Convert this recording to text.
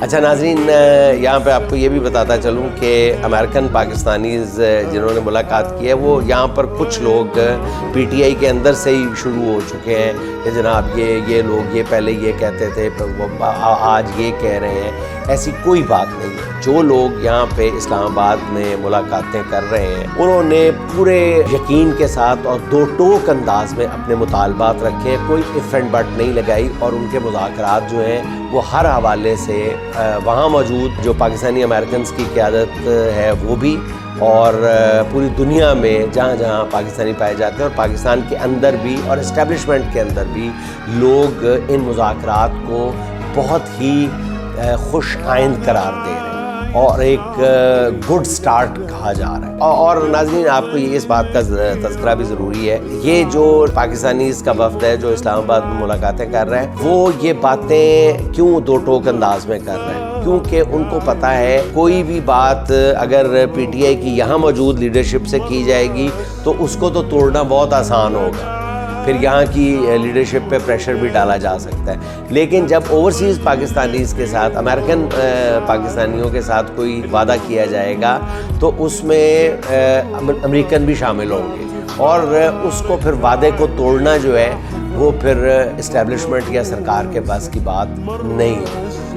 اچھا ناظرین، یہاں پہ آپ کو یہ بھی بتاتا چلوں کہ امریکن پاکستانیز جنہوں نے ملاقات کی ہے وہ یہاں پر کچھ لوگ پی ٹی آئی کے اندر سے ہی شروع ہو چکے ہیں کہ جناب یہ لوگ یہ پہلے یہ کہتے تھے آج یہ کہہ رہے ہیں۔ ایسی کوئی بات نہیں ہے۔ جو لوگ یہاں پہ اسلام آباد میں ملاقاتیں کر رہے ہیں انہوں نے پورے یقین کے ساتھ اور دو ٹوک انداز میں اپنے مطالبات رکھے، کوئی اف اینڈ بٹ نہیں لگائی، اور ان کے مذاکرات جو ہیں وہ ہر حوالے سے وہاں موجود جو پاکستانی امریکنز کی قیادت ہے وہ بھی، اور پوری دنیا میں جہاں جہاں پاکستانی پائے جاتے ہیں اور پاکستان کے اندر بھی اور اسٹیبلشمنٹ کے اندر بھی لوگ ان مذاکرات کو بہت ہی خوش آئند قرار دے رہے ہیں اور ایک گڈ سٹارٹ کہا جا رہا ہے۔ اور ناظرین، آپ کو یہ اس بات کا تذکرہ بھی ضروری ہے، یہ جو پاکستانیز کا وفد ہے جو اسلام آباد میں ملاقاتیں کر رہے ہیں وہ یہ باتیں کیوں دو ٹوک انداز میں کر رہے ہیں؟ کیونکہ ان کو پتہ ہے کوئی بھی بات اگر پی ٹی آئی کی یہاں موجود لیڈرشپ سے کی جائے گی تو اس کو تو توڑنا بہت آسان ہوگا، پھر یہاں کی لیڈرشپ پہ پریشر بھی ڈالا جا سکتا ہے۔ لیکن جب اوورسیز پاکستانیز کے ساتھ، امریکن پاکستانیوں کے ساتھ کوئی وعدہ کیا جائے گا تو اس میں امریکن بھی شامل ہوں گے، اور اس کو پھر وعدے کو توڑنا جو ہے وہ پھر اسٹیبلشمنٹ یا سرکار کے بس کی بات نہیں ہے۔